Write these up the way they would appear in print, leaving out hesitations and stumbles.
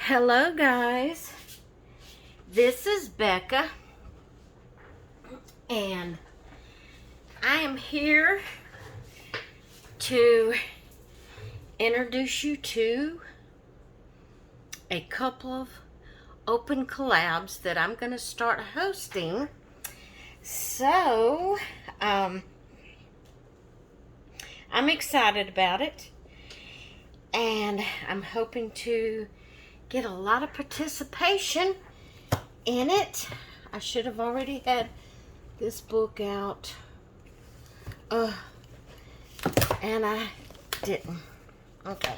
Hello guys, this is Becca and I am here to introduce you to a couple of open collabs that I'm going to start hosting. So, I'm excited about it and I'm hoping to get a lot of participation in it. I should have already had this book out, and I didn't. Okay.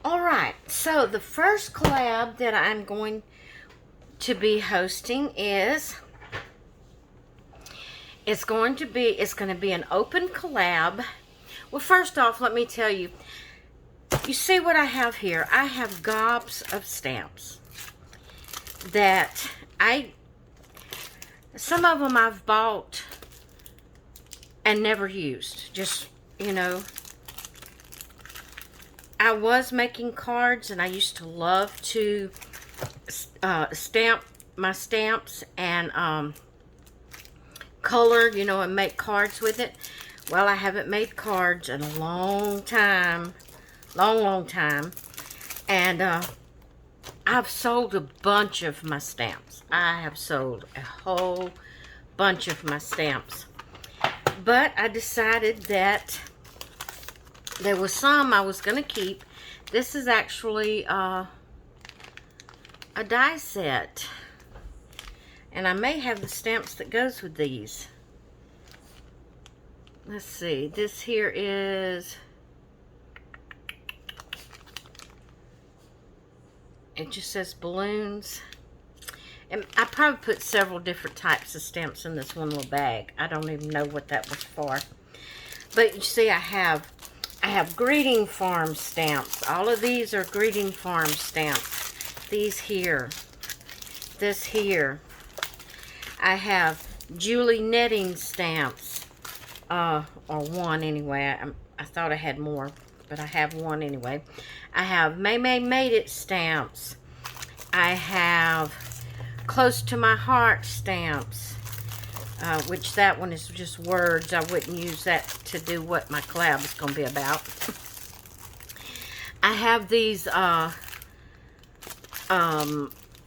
Alright, so the first collab that I'm going to be hosting is, it's going to be an open collab. Well, first off, let me tell you, you see what I have here? I have gobs of stamps that some of them I've bought and never used. Just, you know, I was making cards and I used to love to stamp my stamps and color, you know, and make cards with it. Well, I haven't made cards in a long time. Long time. And I've sold a bunch of my stamps. I have sold a whole bunch of my stamps. But I decided that there was some I was going to keep. This is actually a die set. And I may have the stamps that goes with these. Let's see. This here is... It just says balloons. And I probably put several different types of stamps in this one little bag. I don't even know what that was for. But you see, I have greeting farm stamps. All of these are greeting farm stamps. These here. This here. I have Julie netting stamps. Or one anyway. I thought I had more, but I have one anyway. I have May Made It stamps. I have Close to My Heart stamps, which that one is just words. I wouldn't use that to do what my collab is going to be about. I have these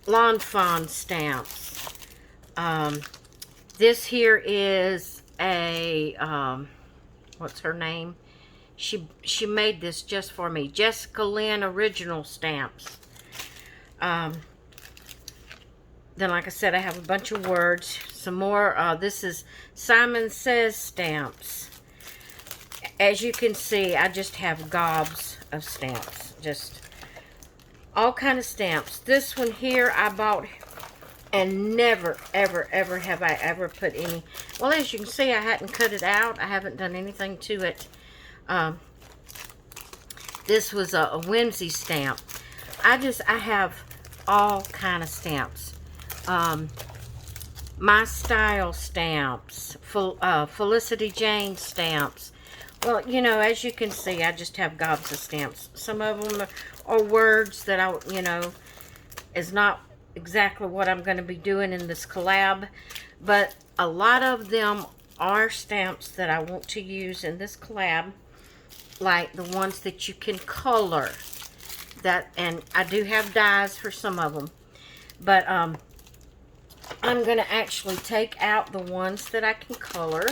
Lawn Fawn stamps. This here is a, what's her name? She made this just for me. Jessica Lynn original stamps. Then, like I said, I have a bunch of words. Some more. This is Simon Says stamps. As you can see, I just have gobs of stamps. Just all kind of stamps. This one here I bought and never, ever, ever have I ever put any. Well, as you can see, I hadn't cut it out. I haven't done anything to it. This was a whimsy stamp. I have all kind of stamps. My Style stamps, Felicity Jane stamps. Well, you know, as you can see, I just have gobs of stamps. Some of them are words that you know, is not exactly what I'm going to be doing in this collab, but a lot of them are stamps that I want to use in this collab. Like the ones that you can color. And I do have dies for some of them. But I'm going to actually take out the ones that I can color.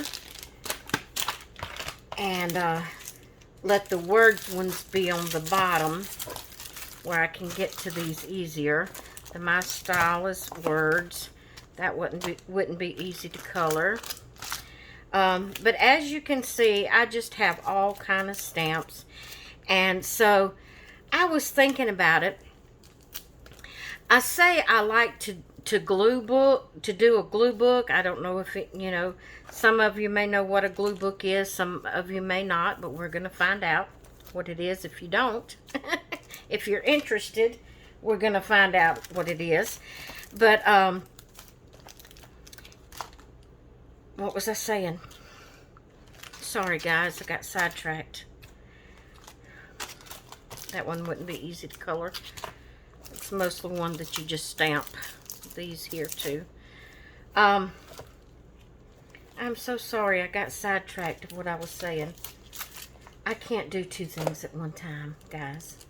And let the words ones be on the bottom, where I can get to these easier. The My Style is words. That wouldn't be easy to color. But as you can see, I just have all kind of stamps. And so I was thinking about it. I say I like to do a glue book. I don't know if it, you know, some of you may know what a glue book is. Some of you may not, but we're going to find out what it is if you don't. If you're interested, we're going to find out what it is. But, what was I saying? Sorry, guys. I got sidetracked. That one wouldn't be easy to color. mostly one that you just stamp. These here too. I'm so sorry, I got sidetracked of what I was saying. I can't do two things at one time, guys.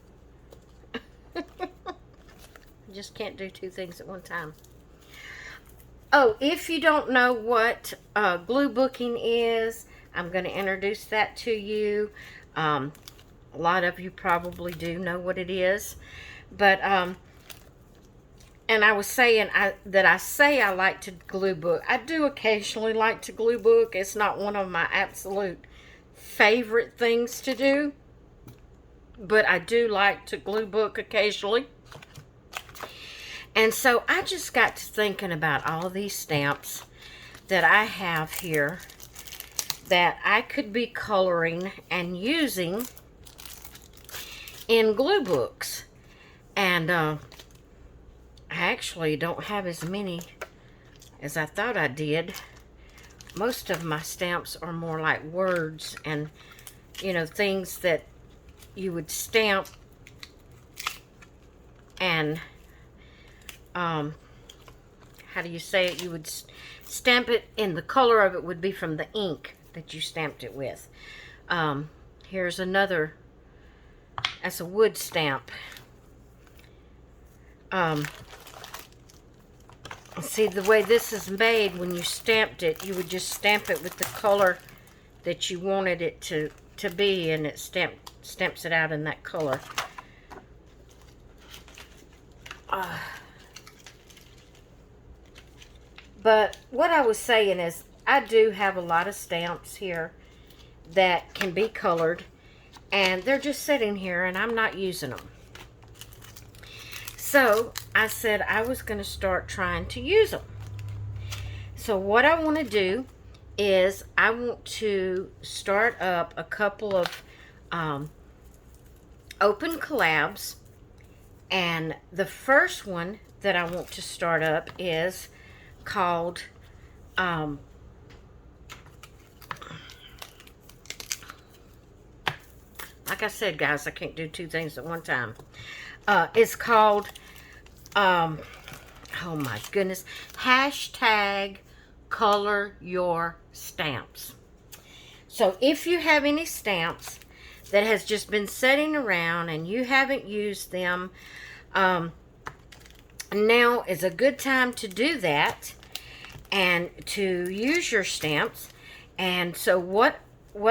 Just can't do two things at one time. Oh, if you don't know what glue booking is, I'm going to introduce that to you. A lot of you probably do know what it is. But, and I was saying that I say I like to glue book. I do occasionally like to glue book. It's not one of my absolute favorite things to do. But I do like to glue book occasionally. And so I just got to thinking about all these stamps that I have here that I could be coloring and using in glue books. And I actually don't have as many as I thought I did. Most of my stamps are more like words and, you know, things that you would stamp and how do you say it? You would stamp it, and the color of it would be from the ink that you stamped it with. Here's another. That's a wood stamp. See, the way this is made, when you stamped it, you would just stamp it with the color that you wanted it to be, and it stamps it out in that color. But what I was saying is, I do have a lot of stamps here that can be colored, and they're just sitting here, and I'm not using them. So I said I was going to start trying to use them. So what I want to do is I want to start up a couple of Open Collabs, and the first one that I want to start up is called like I said, guys, I can't do two things at one time. It's called oh my goodness, hashtag color your stamps. So if you have any stamps that has just been sitting around and you haven't used them, now is a good time to do that and to use your stamps. And so what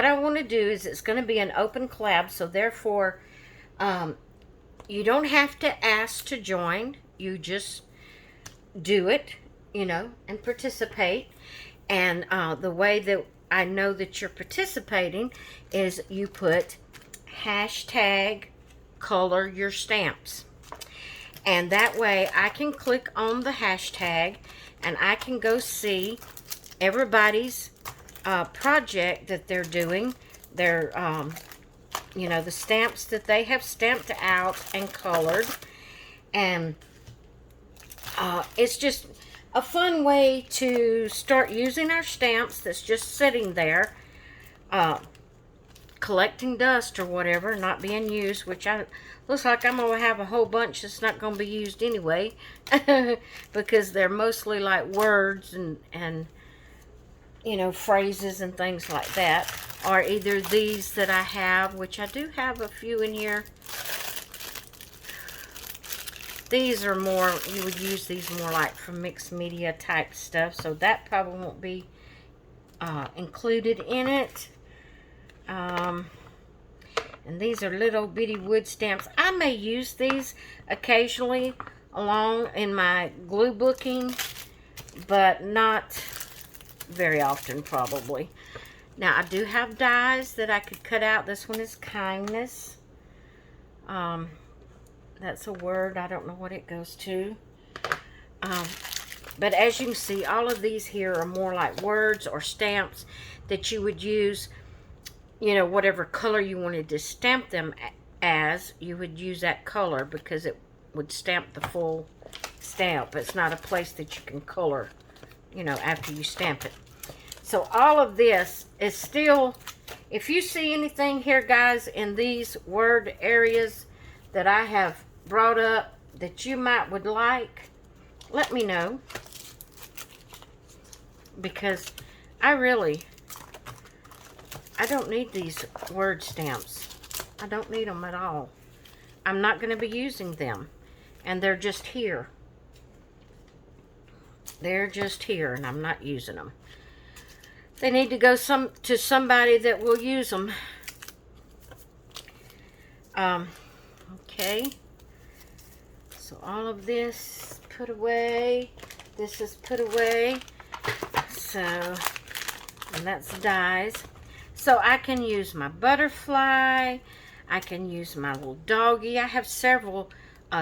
I want to do is, it's going to be an open collab, so therefore you don't have to ask to join. You just do it, you know, and participate. And the way that I know that you're participating is you put hashtag color your stamps. And that way I can click on the hashtag and I can go see everybody's project that they're doing. Their, you know, the stamps that they have stamped out and colored. And it's just a fun way to start using our stamps that's just sitting there, collecting dust or whatever, not being used, which looks like I'm going to have a whole bunch that's not going to be used anyway, because they're mostly like words and you know, phrases and things like that, or either these that I have, which I do have a few in here. These are more, you would use these more like for mixed media type stuff, so that probably won't be included in it. And these are little bitty wood stamps. I may use these occasionally along in my glue booking, but not very often probably. Now I do have dies that I could cut out. This one is kindness. That's a word. I don't know what it goes to. But as you can see, all of these here are more like words or stamps that you would use, you know, whatever color you wanted to stamp them as, you would use that color because it would stamp the full stamp. It's not a place that you can color, you know, after you stamp it. So all of this is still, if you see anything here, guys, in these word areas that I have brought up, that you might would like, let me know. Because I don't need these word stamps. I don't need them at all. I'm not going to be using them. And they're just here. They're just here, and I'm not using them. They need to go to somebody that will use them. Okay. So all of this put away. This is put away. So, and that's dies. So I can use my butterfly. I can use my little doggy. I have several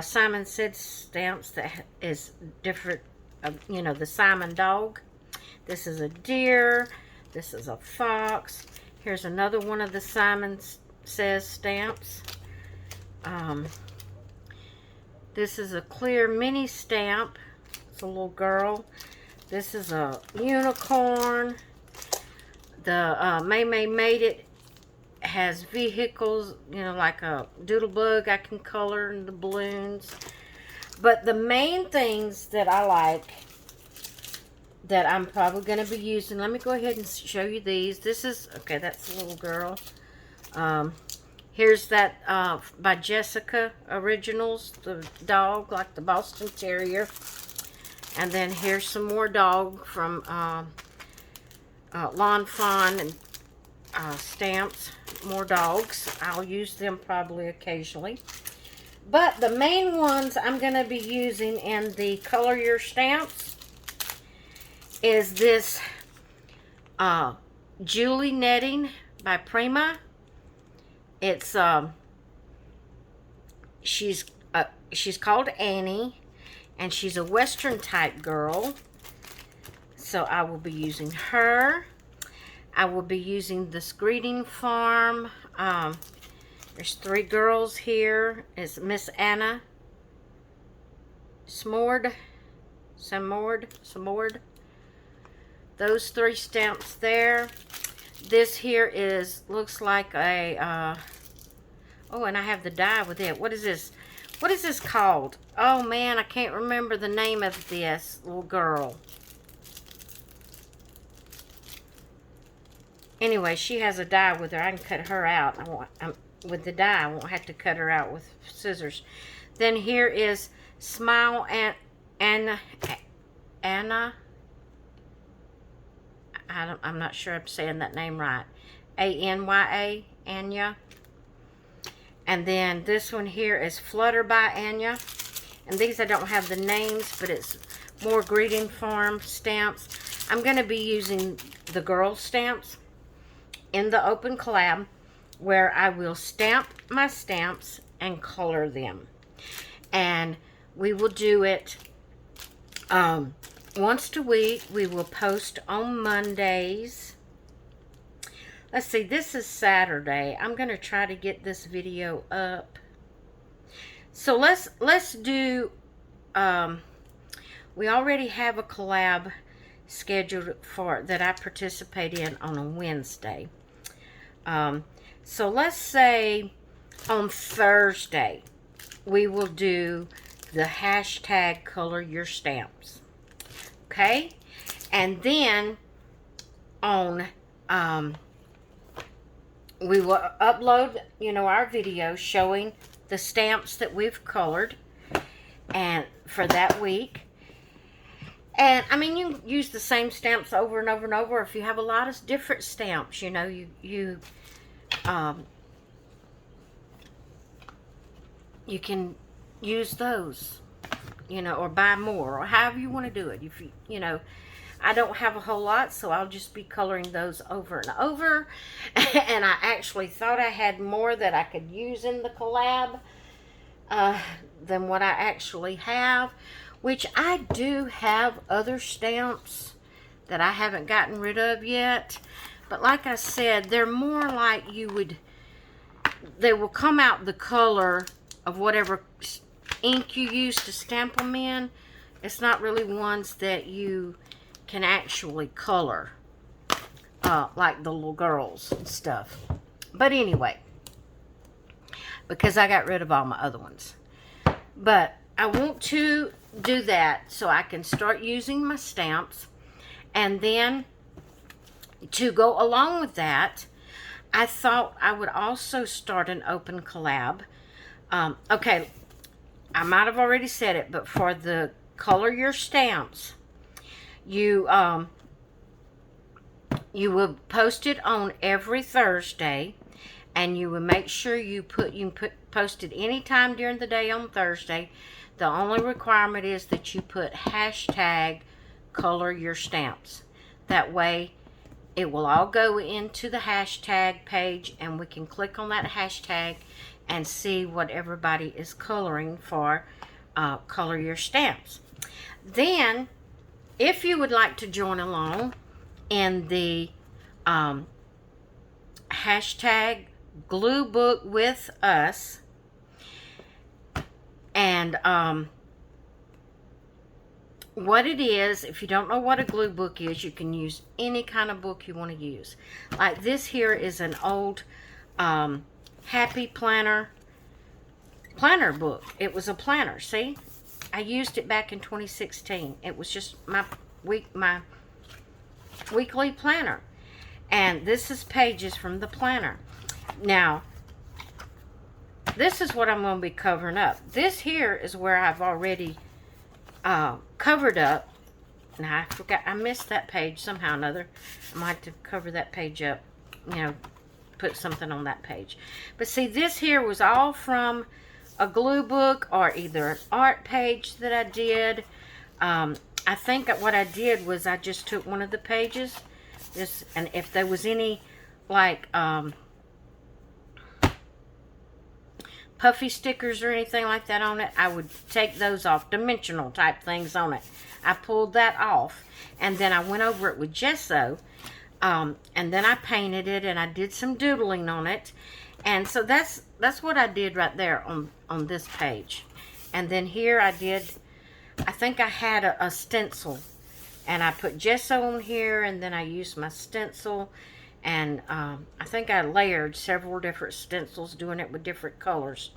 Simon Says stamps that is different. You know, the Simon dog. This is a deer. This is a fox. Here's another one of the Simon Says stamps. This is a clear mini stamp. It's a little girl. This is a unicorn. The May May Made It has vehicles, you know, like a doodlebug I can color in the balloons. But the main things that I like that I'm probably going to be using, let me go ahead and show you these. This is, okay, that's a little girl. Here's that by Jessica Originals, the dog, like the Boston Terrier. And then here's some more dog from Lawn Fawn and stamps. More dogs. I'll use them probably occasionally. But the main ones I'm going to be using in the Color Your Stamps is this Julie Netting by Prima. It's she's called Annie, and she's a Western type girl. So I will be using her. I will be using this Greeting Farm. There's 3 girls here. It's Miss Anna Smord. Those 3 stamps there. This here is, looks like a, oh, and I have the die with it. What is this? What is this called? Oh, man, I can't remember the name of this little girl. Anyway, she has a die with her. I can cut her out. With the die, I won't have to cut her out with scissors. Then here is Smile Anna. I'm not sure I'm saying that name right. A-N-Y-A, Anya. And then this one here is Flutter by Anya. And these I don't have the names, but it's more Greeting Farm stamps. I'm going to be using the girl stamps in the Open Collab, where I will stamp my stamps and color them. And we will do it once a week. We will post on Mondays. Let's see, this is Saturday. I'm going to try to get this video up. So let's do, we already have a collab scheduled for that I participate in on a Wednesday. So let's say on Thursday we will do the hashtag Color Your Stamps. Okay? And then on we will upload, you know, our video showing the stamps that we've colored and for that week. And I mean, you can use the same stamps over and over and over. If you have a lot of different stamps, you know, you can use those, you know, or buy more, or however you want to do it. If you know, I don't have a whole lot, so I'll just be coloring those over and over. And I actually thought I had more that I could use in the collab than what I actually have, which I do have other stamps that I haven't gotten rid of yet. But like I said, they're more like they will come out the color of whatever ink you use to stamp them in. It's not really ones that you can actually color, like the little girls and stuff. But anyway, because I got rid of all my other ones. But I want to do that so I can start using my stamps. And then to go along with that, I thought I would also start an open collab. Okay, I might have already said it, but for the Color Your Stamps, you will post it on every Thursday, and you will make sure you post it anytime during the day on Thursday. The only requirement is that you put hashtag Color Your Stamps. That way it will all go into the hashtag page, and we can click on that hashtag and see what everybody is coloring for Color Your Stamps. Then, if you would like to join along in the hashtag gluebookwithus, and what it is, if you don't know what a glue book is, you can use any kind of book you want to use. Like this here is an old Happy Planner book. It was a planner, see? I used it back in 2016. It was just my weekly planner. And this is pages from the planner. Now, this is what I'm going to be covering up. This here is where I've already covered up. Now, I forgot, I missed that page somehow or another. I might have to cover that page up, you know, put something on that page. But see, this here was all from a glue book or either an art page that I did. I think what I did was I just took one of the pages, and if there was any, like, puffy stickers or anything like that on it, I would take those off, dimensional type things on it. I pulled that off, and then I went over it with gesso, and then I painted it, and I did some doodling on it. And so that's what I did right there on this page. And then here I think I had a stencil, and I put gesso on here, and then I used my stencil, and I think I layered several different stencils, doing it with different colors.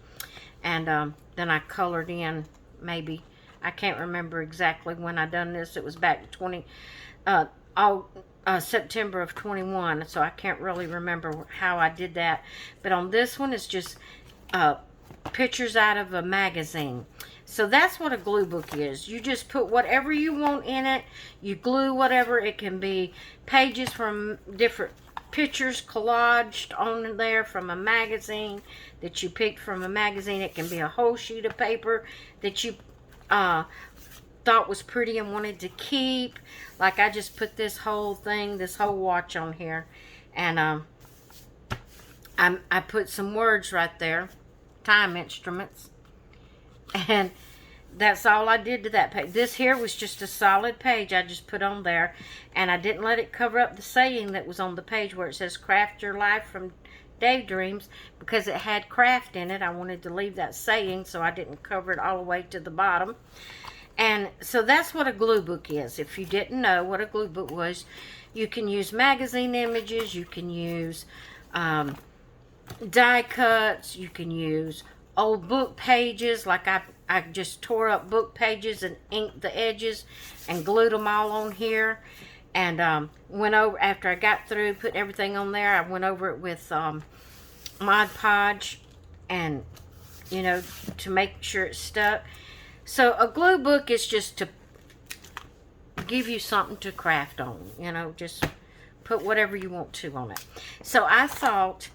And then I colored in, maybe, I can't remember exactly when I done this. It was back September of 21, so I can't really remember how I did that. But on this one, it's just pictures out of a magazine. So that's what a glue book is. You just put whatever you want in it. You glue whatever. It can be pages from different pictures collaged on there from a magazine that you picked from a magazine. It can be a whole sheet of paper that you thought was pretty and wanted to keep. Like I just put this whole thing, this whole watch on here, and I put some words right there, time instruments, and that's all I did to that page. This here was just a solid page I just put on there, and I didn't let it cover up the saying that was on the page where it says craft your life from daydreams, because it had craft in it. I wanted to leave that saying, so I didn't cover it all the way to the bottom. And so that's what a glue book is. If you didn't know what a glue book was, you can use magazine images, you can use die cuts, you can use old book pages. Like I just tore up book pages and inked the edges and glued them all on here. And went over, after I got through, put everything on there, I went over it with Mod Podge, and, you know, to make sure it stuck. So a glue book is just to give you something to craft on, you know, just put whatever you want to on it. So I thought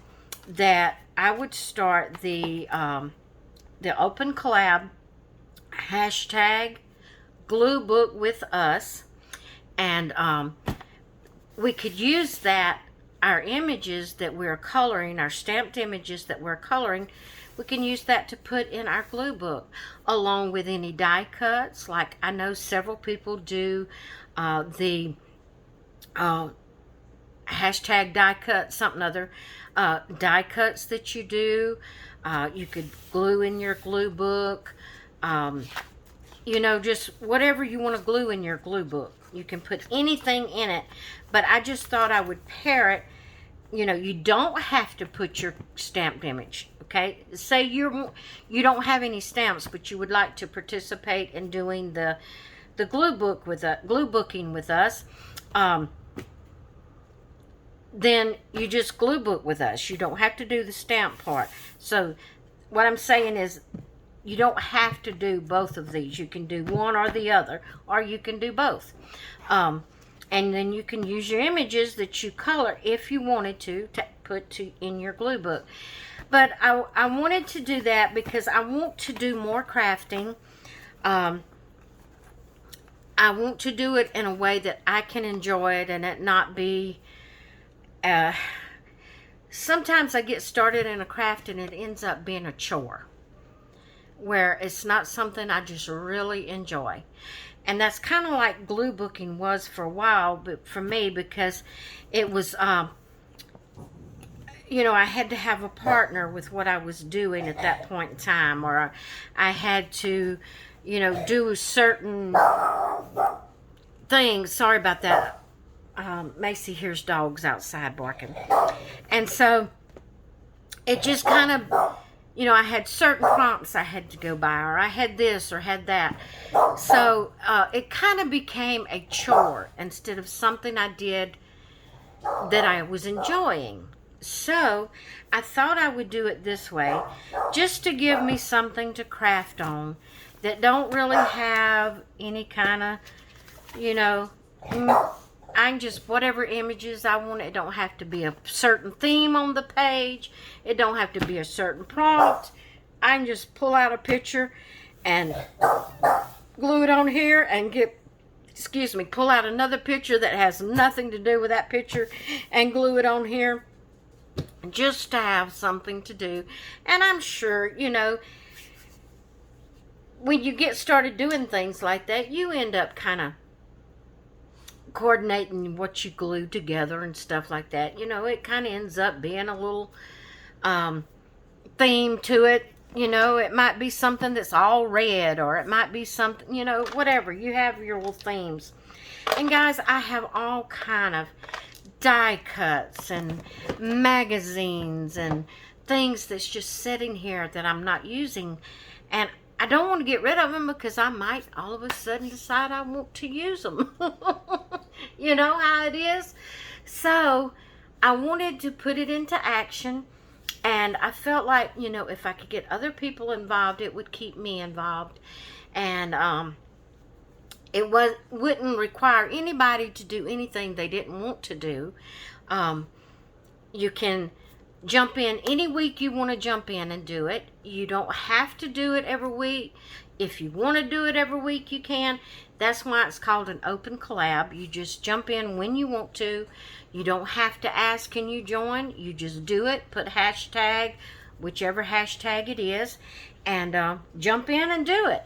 that I would start the Open Collab hashtag gluebookwithus, and we could use that, our images that we're coloring, our stamped images that we're coloring, we can use that to put in our glue book, along with any die cuts. Like I know several people do the hashtag die cut, something other, die cuts that you do. You could glue in your glue book. You know, just whatever you want to glue in your glue book. You can put anything in it, but I just thought I would pair it you know, you don't have to put your stamped image. Okay, say you don't have any stamps, but you would like to participate in doing the glue booking with us. Then you just glue book with us. You don't have to do the stamp part. So what I'm saying is, you don't have to do both of these. You can do one or the other, or you can do both. And then you can use your images that you color if you wanted to put in your glue book. But I wanted to do that because I want to do more crafting. I want to do it in a way that I can enjoy it and it not be... sometimes I get started in a craft and it ends up being a chore, where it's not something I just really enjoy. And that's kind of like glue booking was for a while, but for me, because it was, you know, I had to have a partner with what I was doing at that point in time, or I had to, you know, do certain things. Sorry about that. Macy hears dogs outside barking. And so it just kind of, you know, I had certain prompts I had to go by, or I had this or had that. So it kind of became a chore instead of something I did that I was enjoying. So I thought I would do it this way, just to give me something to craft on that don't really have any kind of, you know, I can just, whatever images I want. It don't have to be a certain theme on the page. It don't have to be a certain prompt. I can just pull out a picture and glue it on here and pull out another picture that has nothing to do with that picture and glue it on here, just to have something to do. And I'm sure, you know, when you get started doing things like that, you end up kind of coordinating what you glue together and stuff like that. You know, it kind of ends up being a little theme to it. You know, it might be something that's all red, or it might be something, you know, whatever. You have your little themes. And guys, I have all kind of die cuts and magazines and things that's just sitting here that I'm not using. And I don't want to get rid of them because I might all of a sudden decide I want to use them. You know how it is? So I wanted to put it into action, and I felt like, you know, if I could get other people involved, it would keep me involved. And it wouldn't require anybody to do anything they didn't want to do. You can jump in any week you want to jump in and do it. You don't have to do it every week. If you want to do it every week, you can. That's why it's called an open collab. You just jump in when you want to. You don't have to ask, can you join? You just do it. Put hashtag, whichever hashtag it is, and jump in and do it.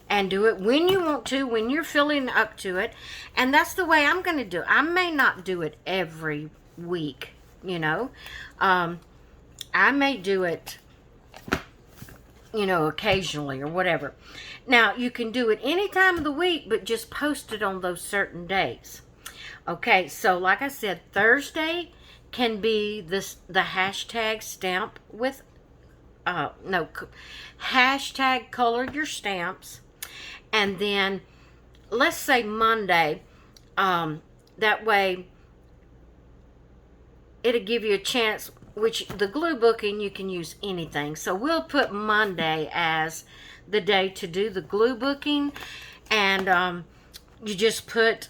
And do it when you want to, when you're feeling up to it. And that's the way I'm going to do it. I may not do it every week, you know. I may do it, you know, occasionally or whatever. Now, you can do it any time of the week, but just post it on those certain days. Okay, so like I said, Thursday can be the hashtag stamp with, hashtag color your stamps. And then, let's say Monday, that way it'll give you a chance, which the glue booking, you can use anything. So we'll put Monday as the day to do the glue booking. And you just put,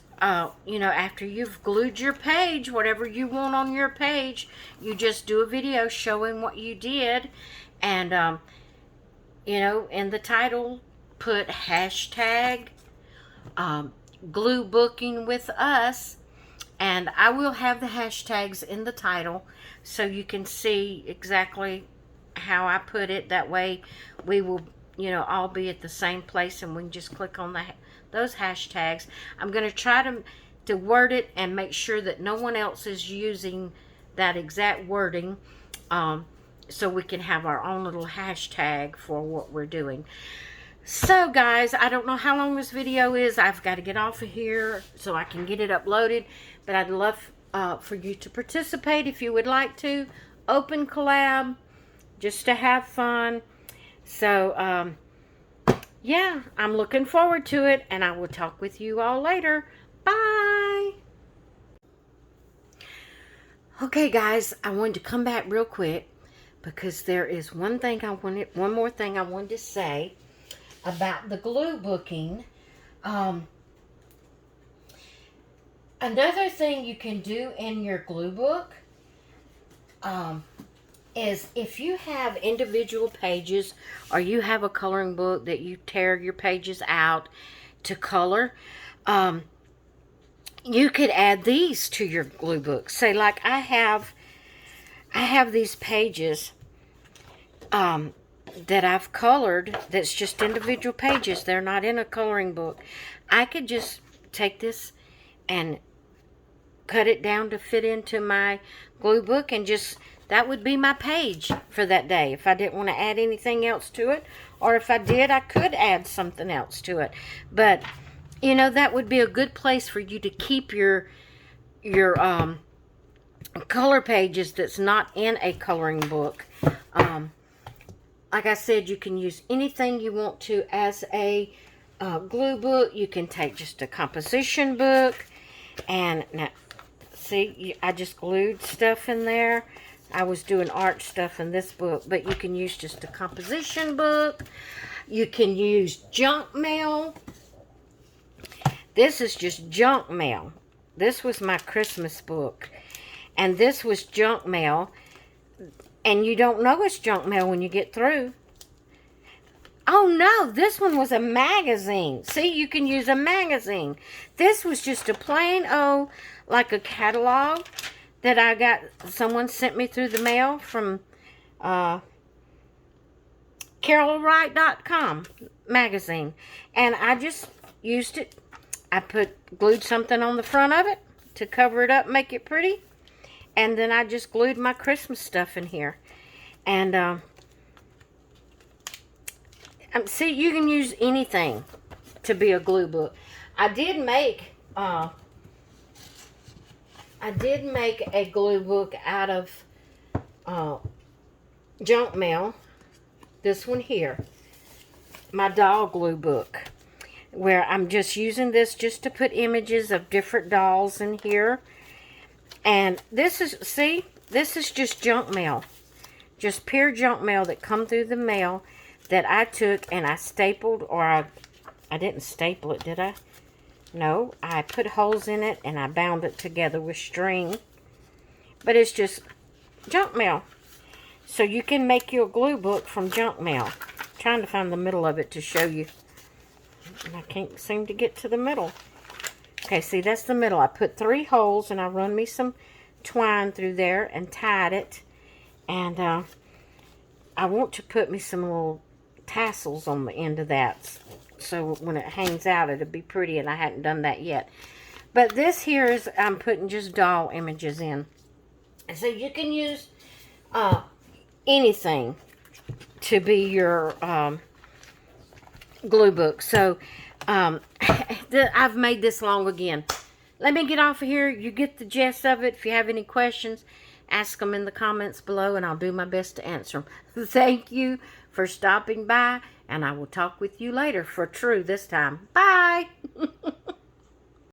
you know, after you've glued your page, whatever you want on your page, you just do a video showing what you did. And, you know, in the title, put hashtag glue booking with us. And I will have the hashtags in the title so you can see exactly how I put it. That way we will, you know, all be at the same place, and we can just click on those hashtags. I'm going to try to word it and make sure that no one else is using that exact wording, so we can have our own little hashtag for what we're doing. So guys, I don't know how long this video is. I've got to get off of here so I can get it uploaded. But I'd love for you to participate if you would like to. Open collab, just to have fun. So, yeah, I'm looking forward to it, and I will talk with you all later. Bye! Okay, guys, I wanted to come back real quick because there is one more thing I wanted to say about the glue booking. Another thing you can do in your glue book is if you have individual pages or you have a coloring book that you tear your pages out to color, you could add these to your glue book. Say, like I have these pages that I've colored that's just individual pages. They're not in a coloring book. I could just take this and cut it down to fit into my glue book, and just that would be my page for that day if I didn't want to add anything else to it. Or if I did, I could add something else to it. But you know, that would be a good place for you to keep your color pages that's not in a coloring book. Like I said, you can use anything you want to as a glue book. You can take just a composition book, and now see, I just glued stuff in there. I was doing art stuff in this book, but you can use just a composition book. You can use junk mail. This is just junk mail. This was my Christmas book, and this was junk mail, and you don't know it's junk mail when you get through. Oh no, this one was a magazine. See, you can use a magazine. This was just a plain old, like a catalog that I got, someone sent me through the mail from carolwright.com magazine, and I just used it. I glued something on the front of it to cover it up, make it pretty. And then I just glued my Christmas stuff in here. And see, you can use anything to be a glue book. I did make a glue book out of junk mail. This one here, my doll glue book, where I'm just using this just to put images of different dolls in here. And this is, see, this is just junk mail. Just pure junk mail that come through the mail that I took and I stapled, or I didn't staple it, did I? No, I put holes in it and I bound it together with string. But it's just junk mail. So you can make your glue book from junk mail. I'm trying to find the middle of it to show you. And I can't seem to get to the middle. Okay, see, that's the middle. I put 3 holes, and I run me some twine through there and tied it. And I want to put me some little tassels on the end of that, so when it hangs out, it'll be pretty, and I hadn't done that yet. But this here is, I'm putting just doll images in. And so you can use anything to be your glue book. So I've made this long again. Let me get off of here. You get the gist of it. If you have any questions, ask them in the comments below, and I'll do my best to answer them. Thank you for stopping by, and I will talk with you later, for true this time. Bye.